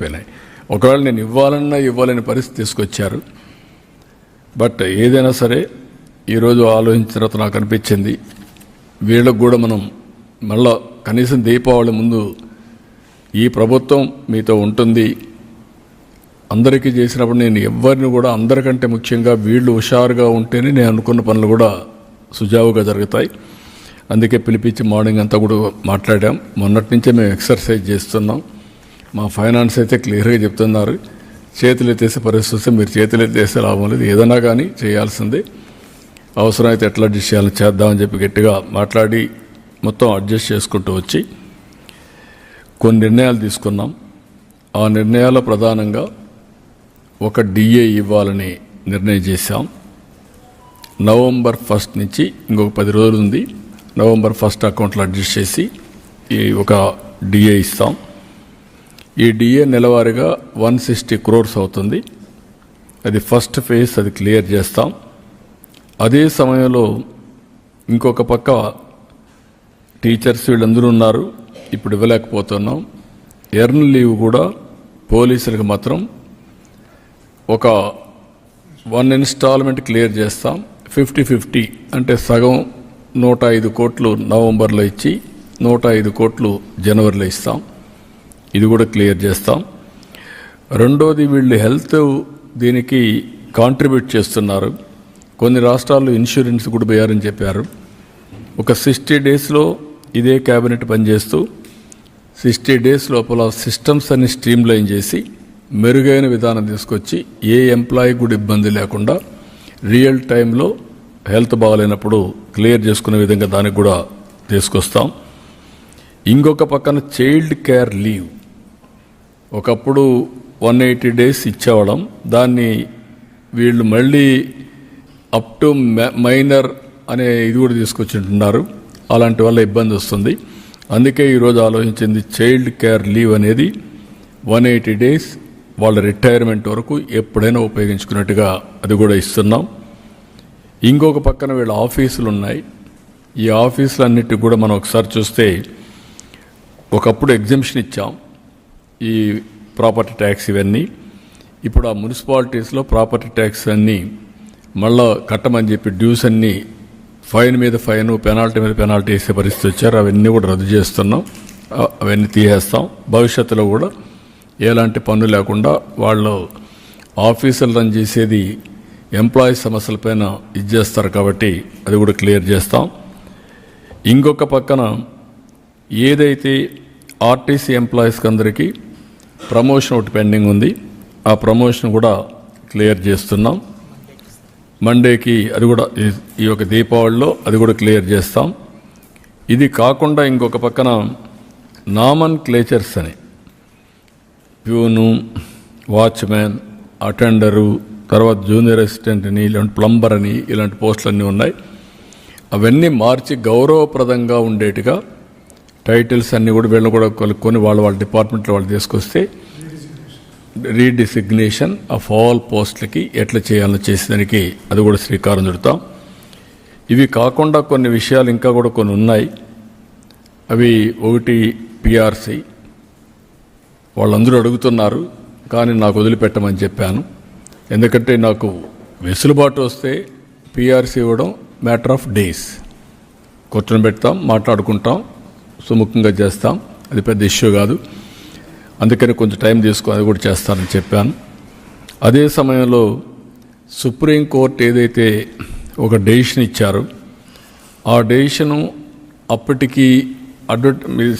అయిపోయినాయి. ఒకవేళ నేను ఇవ్వాలన్నా ఇవ్వలేని పరిస్థితి తీసుకొచ్చారు. బట్ ఏదైనా సరే ఈరోజు ఆలోచించిన తర్వాత నాకు అనిపించింది, వీళ్ళకు కూడా మనం మళ్ళా కనీసం దీపావళి ముందు ఈ ప్రభుత్వం మీతో ఉంటుంది, అందరికీ చేసినప్పుడు నేను ఎవరిని కూడా అందరికంటే ముఖ్యంగా వీళ్ళు హుషారుగా ఉంటేనే నేను అనుకున్న పనులు కూడా సుజావుగా జరుగుతాయి. అందుకే పిలిపించి మార్నింగ్ అంతా కూడా మాట్లాడాం. మొన్నటి నుంచే మేము ఎక్సర్సైజ్ చేస్తున్నాం. మా ఫైనాన్స్ అయితే క్లియర్గా చెప్తున్నారు, చేతులు ఎత్తేసే పరిస్థితి వస్తే మీరు చేతులు ఎత్తేసే లాభం లేదు, ఏదైనా కానీ చేయాల్సిందే, అవసరమైతే ఎట్లా అడ్జస్ట్ చేయాలని చేద్దామని చెప్పి గట్టిగా మాట్లాడి మొత్తం అడ్జస్ట్ చేసుకుంటూ వచ్చి కొన్ని నిర్ణయాలు తీసుకున్నాం. ఆ నిర్ణయాల్లో ప్రధానంగా ఒక డిఏ ఇవ్వాలని నిర్ణయం చేశాం. నవంబర్ 1 నుంచి ఇంకొక 10 రోజులు ఉంది. నవంబర్ 1 అకౌంట్లో అడ్జస్ట్ చేసి ఈ ఒక డిఏ ఇస్తాం. ఈ డిఏ నెలవారీగా 160 crores అవుతుంది. అది ఫస్ట్ ఫేజ్, అది క్లియర్ చేస్తాం. అదే సమయంలో ఇంకొక పక్క టీచర్స్ వీళ్ళందరూ ఉన్నారు, ఇప్పుడు ఇవ్వలేకపోతున్నాం. ఎర్న్ లీవ్ కూడా పోలీసులకు మాత్రం ఒక 1 ఇన్స్టాల్మెంట్ క్లియర్ చేస్తాం. 50-50 అంటే సగం 105 కోట్లు నవంబర్లో ఇచ్చి 105 కోట్లు జనవరిలో ఇస్తాం. ఇది కూడా క్లియర్ చేస్తాం. రెండోది, వీళ్ళు హెల్త్ దీనికి కాంట్రిబ్యూట్ చేస్తున్నారు. కొన్ని రాష్ట్రాల్లో ఇన్సూరెన్స్ కూడా వేయాలని చెప్పారు. ఒక 60 డేస్లో ఇదే క్యాబినెట్ పనిచేస్తూ 60 డేస్ లోపల సిస్టమ్స్ అన్ని స్ట్రీమ్లైన్ చేసి మెరుగైన విధానం తీసుకొచ్చి ఏ ఎంప్లాయీ కూడా ఇబ్బంది లేకుండా రియల్ టైంలో హెల్త్ బాగాలేనప్పుడు క్లియర్ చేసుకునే విధంగా దానికి కూడా తీసుకొస్తాం. ఇంకొక పక్కన చైల్డ్ కేర్ లీవ్ ఒకప్పుడు 180 డేస్ ఇచ్చేవాళ్ళం, దాన్ని వీళ్ళు మళ్ళీ అప్ టు మైనర్ అనే ఇది కూడా తీసుకొచ్చింటున్నారు. అలాంటి వల్ల ఇబ్బంది వస్తుంది. అందుకే ఈరోజు ఆలోచించింది, చైల్డ్ కేర్ లీవ్ అనేది 180 డేస్ వాళ్ళ రిటైర్మెంట్ వరకు ఎప్పుడైనా ఉపయోగించుకున్నట్టుగా అది కూడా ఇస్తున్నాం. ఇంకొక పక్కన వీళ్ళ ఆఫీసులు ఉన్నాయి. ఈ ఆఫీసులన్నిటికి కూడా మనం ఒకసారి చూస్తే, ఒకప్పుడు ఎగ్జంప్షన్ ఇచ్చాం ఈ ప్రాపర్టీ ట్యాక్స్ ఇవన్నీ. ఇప్పుడు ఆ మున్సిపాలిటీస్లో ప్రాపర్టీ ట్యాక్స్ అన్నీ మళ్ళా కట్టమని చెప్పి డ్యూస్ అన్నీ ఫైన్ మీద ఫైన్, పెనాల్టీ మీద పెనాల్టీ వేసే పరిస్థితి వచ్చారు. అవన్నీ కూడా రద్దు చేస్తున్నాం, అవన్నీ తీసేస్తాం. భవిష్యత్తులో కూడా ఎలాంటి పన్ను లేకుండా వాళ్ళు ఆఫీసులు రన్ చేసేది ఎంప్లాయీస్ సమస్యలపైన ఇది చేస్తారు కాబట్టి అది కూడా క్లియర్ చేస్తాం. ఇంకొక పక్కన ఏదైతే ఆర్టీసీ ఎంప్లాయీస్కి అందరికీ ప్రమోషన్ ఒకటి పెండింగ్ ఉంది, ఆ ప్రమోషన్ కూడా క్లియర్ చేస్తున్నాం. మండేకి అది కూడా ఈ యొక్క దీపావళిలో అది కూడా క్లియర్ చేస్తాం. ఇది కాకుండా ఇంకొక పక్కన నామన్ క్లేచర్స్ అని ప్యూను, వాచ్మ్యాన్, అటెండరు, తర్వాత జూనియర్ అసిస్టెంట్ అని, ఇలాంటి ప్లంబర్ అని, ఇలాంటి పోస్టులన్నీ ఉన్నాయి. అవన్నీ మార్చి గౌరవప్రదంగా ఉండేట్టుగా టైటిల్స్ అన్నీ కూడా వీళ్ళని కూడా కలుపుకొని వాళ్ళ డిపార్ట్మెంట్లో వాళ్ళు తీసుకొస్తే రీడిసిగ్నేషన్ ఆఫ్ ఆల్ పోస్టులకి ఎట్లా చేయాలో చేసేదానికి అది కూడా శ్రీకారం చుడతాం. ఇవి కాకుండా కొన్ని విషయాలు ఇంకా కూడా కొన్ని ఉన్నాయి. అవి ఒకటి పిఆర్సీ, వాళ్ళందరూ అడుగుతున్నారు కానీ నాకు వదిలిపెట్టమని చెప్పాను. ఎందుకంటే నాకు వెసులుబాటు వస్తే పిఆర్సీ ఇవ్వడం మ్యాటర్ ఆఫ్ డేస్, కూర్చొని పెడతాం, మాట్లాడుకుంటాం, సుముఖంగా చేస్తాం, అది పెద్ద ఇష్యూ కాదు. అందుకని కొంచెం టైం తీసుకొని అది కూడా చేస్తానని చెప్పాను. అదే సమయంలో సుప్రీంకోర్టు ఏదైతే ఒక డెసిషన్ ఇచ్చారో ఆ డెసిషను అప్పటికి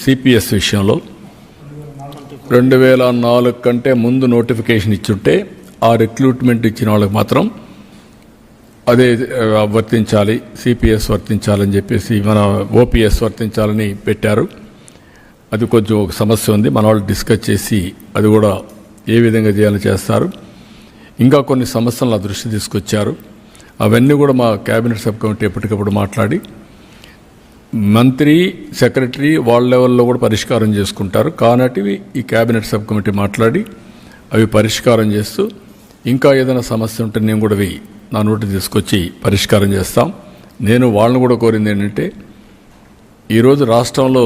సిపిఎస్ విషయంలో 2004 కంటే ముందు నోటిఫికేషన్ ఇచ్చుంటే ఆ రిక్రూట్మెంట్ ఇచ్చిన వాళ్ళకి మాత్రం అదే వర్తించాలి, సిపిఎస్ వర్తించాలని చెప్పేసి మన ఓపీఎస్ వర్తించాలని పెట్టారు. అది కొంచెం ఒక సమస్య ఉంది, మన వాళ్ళు డిస్కస్ చేసి అది కూడా ఏ విధంగా చేయాలని చేస్తారు. ఇంకా కొన్ని సమస్యలు నా దృష్టి తీసుకొచ్చారు. అవన్నీ కూడా మా క్యాబినెట్ సబ్ కమిటీ ఎప్పటికప్పుడు మాట్లాడి మంత్రి, సెక్రటరీ వాళ్ళ లెవెల్లో కూడా పరిష్కారం చేసుకుంటారు. కానటివి ఈ క్యాబినెట్ సబ్ కమిటీ మాట్లాడి అవి పరిష్కారం చేస్తూ ఇంకా ఏదైనా సమస్య ఉంటే నేను కూడా అవి నా నోటి తీసుకొచ్చి పరిష్కారం చేస్తాం. నేను వాళ్ళని కూడా కోరింది ఏంటంటే, ఈరోజు రాష్ట్రంలో